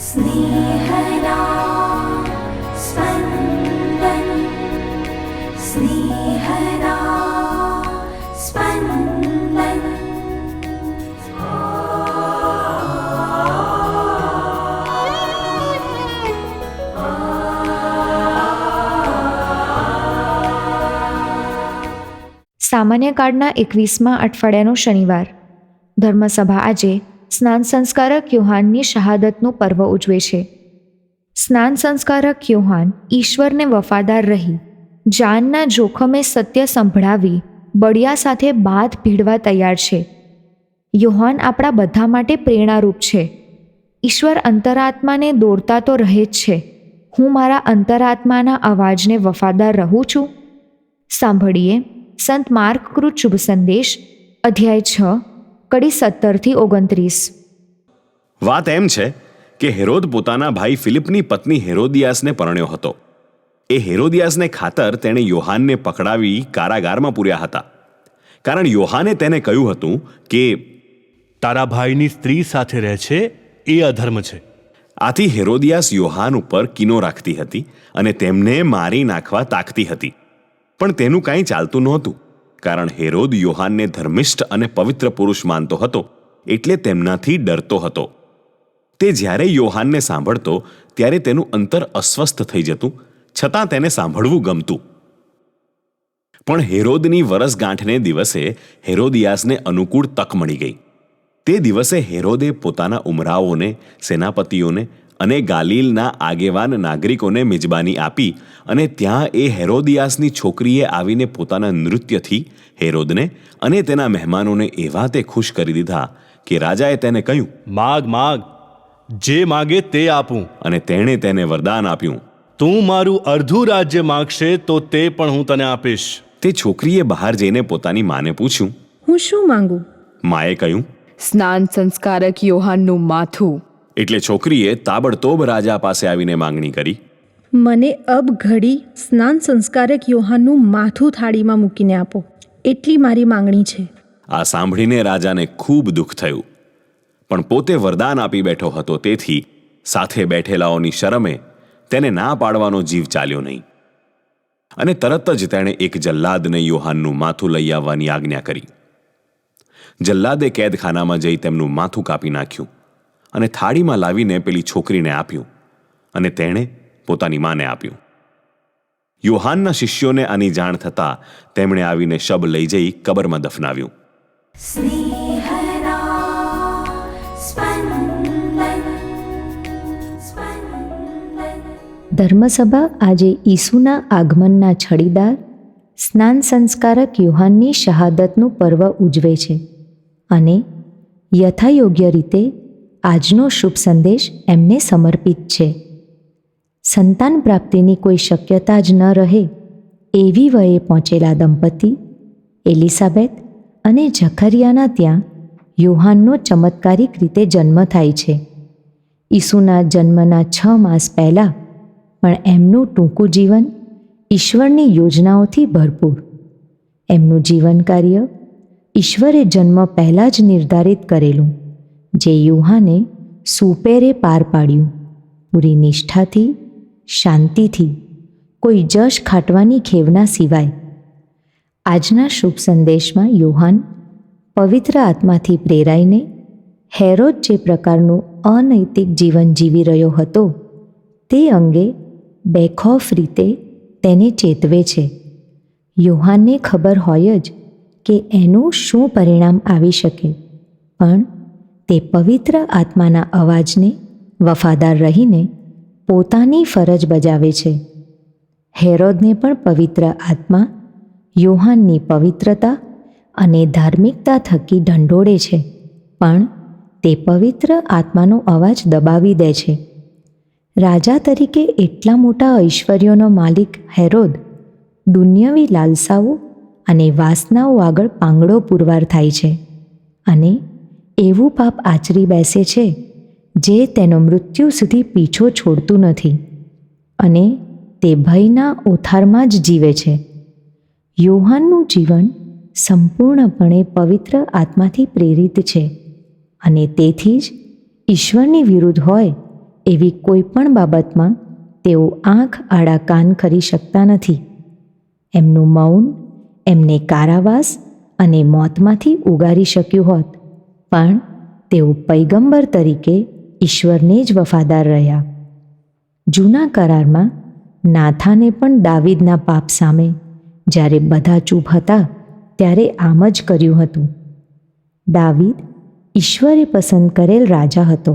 स्नेहदा स्पन्दन स्नेहदा स्पन्दन। સામાન્ય કાળના 21મા અઠવાડિયાનો શનિવાર. ધર્મસભા આજે સ્નાન સંસ્કારક યોહાનની શહાદતનું પર્વ ઉજવે છે. સ્નાન સંસ્કારક યોહાન ઈશ્વરને વફાદાર રહી જાનના જોખમે સત્ય સંભળાવી બળિયા સાથે બાથ ભીડવા તૈયાર છે. યોહાન આપણા બધા માટે પ્રેરણારૂપ છે. ઈશ્વર અંતરાત્માને દોરતા તો રહે જ છે. હું મારા અંતરાત્માના અવાજને વફાદાર રહું છું. સાંભળીએ સંત માર્ક કૃત શુભ સંદેશ, અધ્યાય 6, કડી 17-29. વાત એમ છે કે હેરોદ પોતાના ભાઈ ફિલિપની પત્ની હેરોદિયાસને પરણ્યો હતો. એ હેરોદિયાસને ખાતર તેણે યોહાનને પકડાવી કારાગારમાં પૂર્યા હતા. કારણ યોહાને તેને કહ્યું હતું કે તારા ભાઈની સ્ત્રી સાથે રહે છે એ અધર્મ છે. આથી હેરોદિયાસ યોહાન ઉપર કીનો રાખતી હતી અને તેમને મારી નાખવા તાકતી હતી. પણ તેનું કાંઈ ચાલતું નહોતું, કારણ હેરોદ યોહાનને ધર્મિષ્ઠ અને પવિત્ર પુરુષ માનતો હતો, એટલે તેમનાથી ડરતો હતો. તે જ્યારે યોહાનને સાંભળતો ત્યારે તેનું અંતર અસ્વસ્થ થઈ જતું, છતાં તેને સાંભળવું ગમતું. પણ હેરોદની વરસગાંઠને દિવસે હેરોદિયાસને અનુકૂળ તક મળી ગઈ. તે દિવસે હેરોદે પોતાના ઉમરાઓને, સેનાપતિઓને અને ગાલિલના આગેવાન નાગરિકોને મિજબાની આપી અને ત્યાં એ હેરોદિયાસની છોકરીએ આવીને પોતાના નૃત્યથી હેરોદને અને તેના મહેમાનોને એવા તે ખુશ કરી દીધા કે રાજાએ તેને કહ્યું, માગ માગ, જે માગે તે આપું. અને તેણે તેને વરદાન આપ્યું, તું મારું અડધું રાજ્ય માગશે તો તે પણ હું તને આપીશ. તે છોકરીએ બહાર જઈને પોતાની માને પૂછ્યું, હું શું માંગુ? માએ કહ્યું, સ્નાન સંસ્કારક યોહાનનું માથું. એટલે છોકરીએ તાબડતોબ રાજા પાસે આવીને માંગણી કરી, મને અબ ઘડી સ્નાન સંસ્કારક યોહાનનું માથું થાળીમાં મૂકીને આપો, એટલી મારી માંગણી છે. આ સાંભળીને રાજાને ખૂબ દુઃખ થયું, પણ પોતે વરદાન આપી બેઠો હતો, તેથી સાથે બેઠેલાઓની શરમે તેને ના પાડવાનો જીવ ચાલ્યો નહીં. અને તરત જ તેણે એક જલ્લાદને યોહાનનું માથું લઈ આવવાની આજ્ઞા કરી. જલ્લાદે કેદખાનામાં જઈ તેમનું માથું કાપી નાખ્યું અને થાળીમાં લાવીને પેલી છોકરીને આપ્યું અને તેણે પોતાની માને આપ્યું. યોહાનના શિષ્યોને આની જાણ થતાં તેમણે આવીને શબ લઈ જઈ કબરમાં દફનાવ્યું. स्नेहदा स्पन्दन स्पन्दन। ધર્મસભા આજે ઈસુના આગમનના છડીદાર સ્નાન સંસ્કારક યોહાનની શહાદતનું પર્વ ઉજવે છે અને યથાયોગ્ય રીતે આજનો શુભ સંદેશ એમને સમર્પિત છે. સંતાન પ્રાપ્તિની કોઈ શક્યતા જ ન રહે એવી વયે પહોંચેલા દંપતી એલિઝાબેથ અને ઝકરિયાના ત્યાં યોહાનનો ચમત્કારિક રીતે જન્મ થાય છે. ઈસુના જન્મના 6 માસ પહેલાં પણ એમનું ટૂંકું જીવન ઈશ્વરની યોજનાઓથી ભરપૂર. એમનું જીવન કાર્ય ઈશ્વરે જન્મ પહેલાં જ નિર્ધારિત કરેલું, જે યોહાને સુપેરે પાર પાડ્યું, પૂરી નિષ્ઠાથી, શાંતિથી, કોઈ જશ ખાટવાની ખેવના સિવાય. આજના શુભ સંદેશમાં યોહાન પવિત્ર આત્માથી પ્રેરાઈને હેરોદ જે પ્રકારનું અનૈતિક જીવન જીવી રહ્યો હતો તે અંગે બેખૌફ રીતે તેને ચેતવે છે. યોહાનને ખબર હોય જ કે એનું શું પરિણામ આવી શકે, પણ તે પવિત્ર આત્માના અવાજને વફાદાર રહીને પોતાની ફરજ બજાવે છે. હેરોદને પણ પવિત્ર આત્મા યોહાનની પવિત્રતા અને ધાર્મિકતા થકી ઢંઢોળે છે, પણ તે પવિત્ર આત્માનો અવાજ દબાવી દે છે. રાજા તરીકે એટલા મોટા ઐશ્વર્યોનો માલિક હેરોદ દુન્યવી લાલસાઓ અને વાસનાઓ આગળ પાંગડો પુરવાર થાય છે અને એવું પાપ આચરી બેસે છે જે તેનો મૃત્યુ સુધી પીછો છોડતું નથી અને તે ભયના ઓથારમાં જ જીવે છે. યોહાનનું જીવન સંપૂર્ણપણે પવિત્ર આત્માથી પ્રેરિત છે અને તેથી જ ઈશ્વરની વિરુદ્ધ હોય એવી કોઈ પણ બાબતમાં તેઓ આંખ આડા કાન કરી શકતા નથી. એમનું મૌન એમને કારાવાસ અને મોતમાંથી ઉગારી શક્યું હોત, પણ તેઓ પૈગંબર તરીકે ઈશ્વરને જ વફાદાર રહ્યા. જૂના કરારમાં નાથાને પણ દાવીદના પાપ સામે જ્યારે બધા ચૂપ હતા ત્યારે આમ જ કર્યું હતું. દાવીદ ઈશ્વરે પસંદ કરેલ રાજા હતો,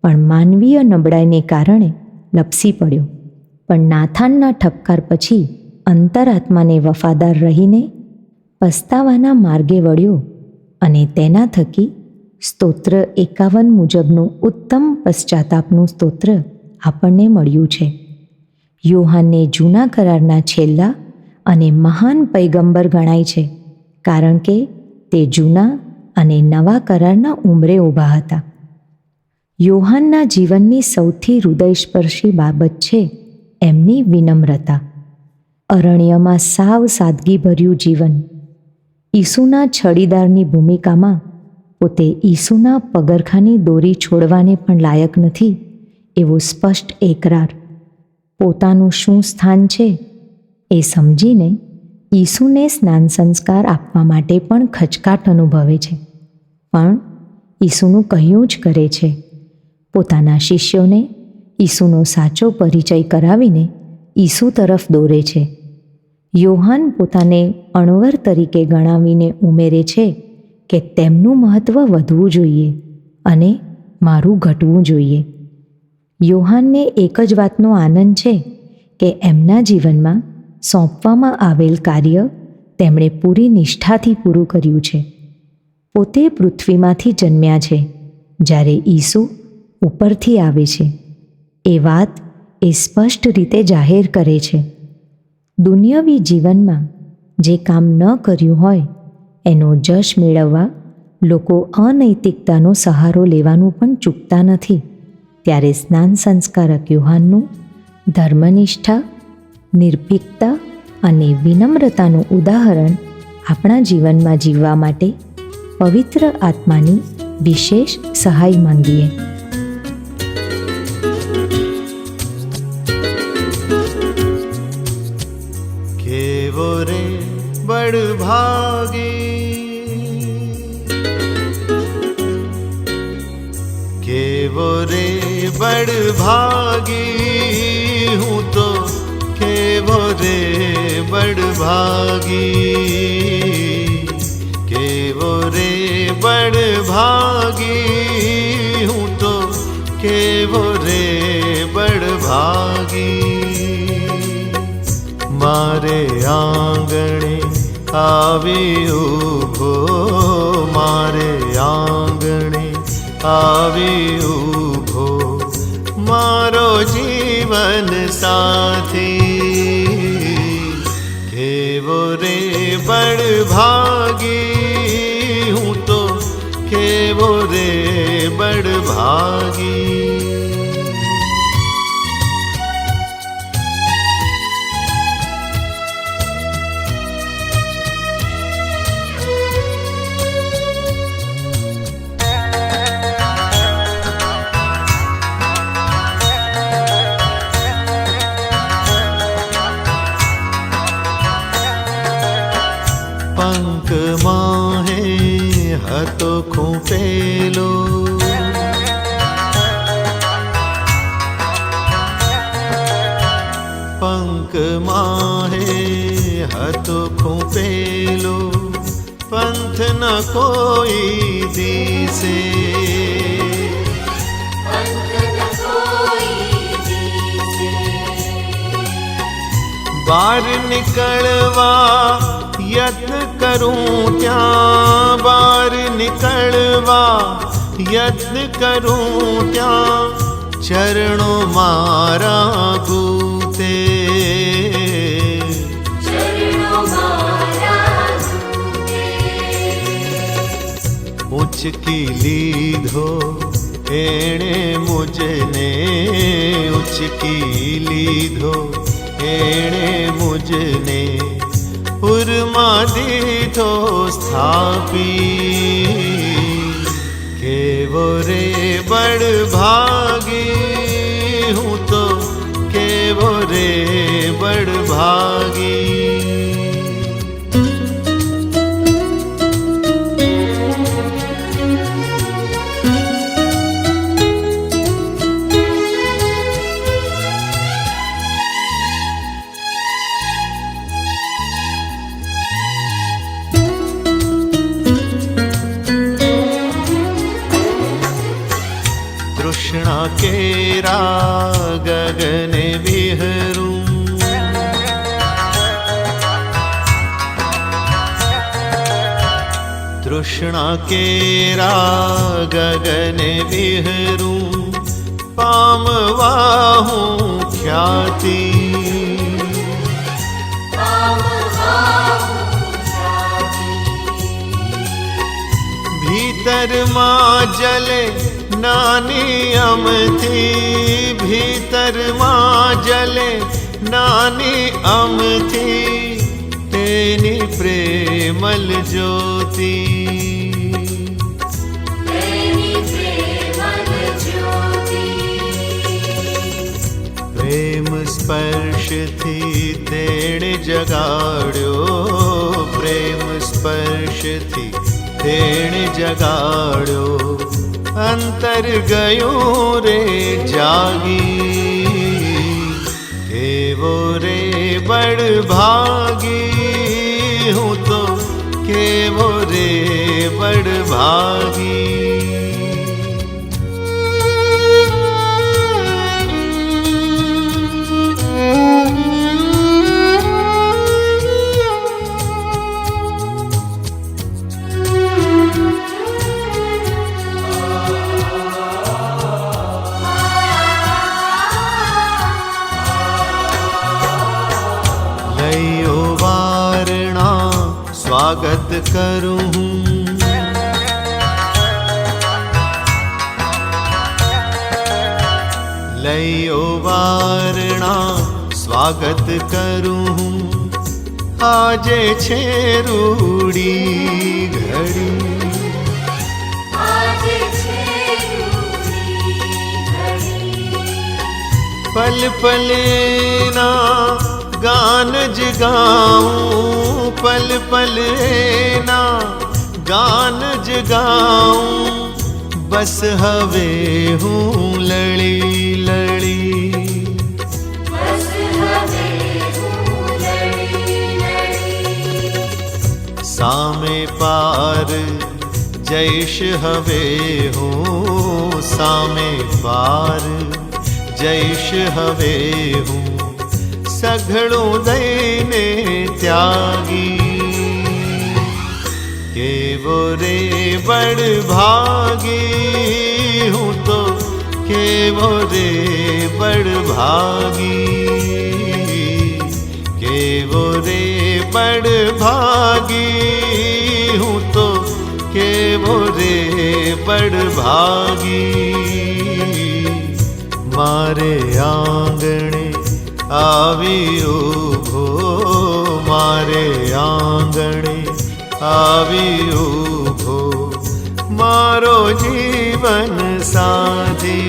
પણ માનવીય નબળાઈને કારણે લપસી પડ્યો. પણ નાથાનના ઠપકાર પછી અંતરાત્માને વફાદાર રહીને પસ્તાવાના માર્ગે વળ્યો અને તેના થકી સ્તોત્ર 51 મુજબનું ઉત્તમ પશ્ચાતાપનું સ્તોત્ર આપણને મળ્યું છે. યોહાનને જૂના કરારના છેલ્લા અને મહાન પૈગંબર ગણાય છે, કારણ કે તે જૂના અને નવા કરારના ઉંમરે ઊભા હતા. યોહાનના જીવનની સૌથી હૃદયસ્પર્શી બાબત છે એમની વિનમ્રતા. અરણ્યમાં સાવ સાદગીભર્યું જીવન. ઈસુના છડીદારની ભૂમિકામાં પોતે ઈસુના પગરખાની દોરી છોડવાને પણ લાયક નથી એવો સ્પષ્ટ એકરાર. પોતાનું શું સ્થાન છે એ સમજીને ઈસુને સ્નાન સંસ્કાર આપવા માટે પણ ખચકાટ અનુભવે છે, પણ ઈસુનું કહ્યું જ કરે છે. પોતાના શિષ્યોને ઈસુનો સાચો પરિચય કરાવીને ઈસુ તરફ દોરે છે. યોહાન પોતાને અણવર તરીકે ગણાવીને ઉમેરે છે કે તેમનું મહત્ત્વ વધવું જોઈએ અને મારું ઘટવું જોઈએ. યોહાનને એક જ વાતનો આનંદ છે કે એમના જીવનમાં સોંપવામાં આવેલ કાર્ય તેમણે પૂરી નિષ્ઠાથી પૂરું કર્યું છે. પોતે પૃથ્વીમાંથી જન્મ્યા છે, જ્યારે ઈસુ ઉપરથી આવે છે. એ વાત એ સ્પષ્ટ રીતે જાહેર કરે છે. દુનિયાવી જીવનમાં જે કામ ન કર્યું હોય એનો જશ મેળવવા લોકો અનૈતિકતાનો સહારો લેવાનું પણ ચૂકતા નથી. ત્યારે સ્નાન સંસ્કારક યોહાનનું ધર્મનિષ્ઠા, નિર્ભીકતા અને વિનમ્રતાનું ઉદાહરણ આપણા જીવનમાં જીવવા માટે પવિત્ર આત્માની વિશેષ સહાય માંગીએ. કેવો રે બડભાગી, કેવો રે બડભાગી, હું તો કેવો રે બડભાગી, કેવો રે બડભાગી, હું તો કેવો રે બડભાગી. મારે આંગણે આવી ઊભો, મારે આંગણે આવી ઊભો મારો જીવન સાથી. કેવો રે બડભાગી, હું તો કેવો રે બડભાગી. પંક માહે હતો ખૂંપેલો, પંક માહે હતો ખૂંપેલો, પંથ ન કોઈ દિશે, બહાર નીકળવા યત્ન કરું ત્યાં, બહાર નીકળવા યત્ન કરું ત્યાં, ચરણો મારા ગૂતે, ઉચકી લીધો એણે મુજને, ઉચકી લીધો એણે મુજને, પુરમાં દીધો સ્થાપી. કેવો રે બડભાગી, रे बड़भागी। तृष्णा केरा गगने विहरूं, तृष्णा केरा गगने विहरूं, पामवाहूं ख्याति। भीतर मां जले नानी अमथी, भीतर मां जले नानी अमथी, तेनी प्रेमल ज्योति। प्रेम स्पर्श थी तेणे जगाड्यो, प्रेम स्पर्श थी तेणे जगाड्यो, अंतर गयो रे जागी। केवो रे बड़भागी, हूँ तो केवो रे बड़भागी। लयो वारणा स्वागत करूं, लयो वारणा स्वागत करूं, आजे छे रूड़ी घड़ी। पल पल ना गान जगाऊं, पल पल ना गान जगाऊं, बस हवे हूँ लड़ी लड़ी। सामे पार जैश हवे हूँ, सामे पार जैश हवे हूँ, सघळों दईने त्यागी। केवो रे बड़भागी, हूँ तो केवो रे बड़भागी। केवो रे बड़भागी, हूँ तो केवो रे बड़भागी। मारे आंगणे आवी उभो, मारे आंगणे आवी उभो, मारो जीवन साथी।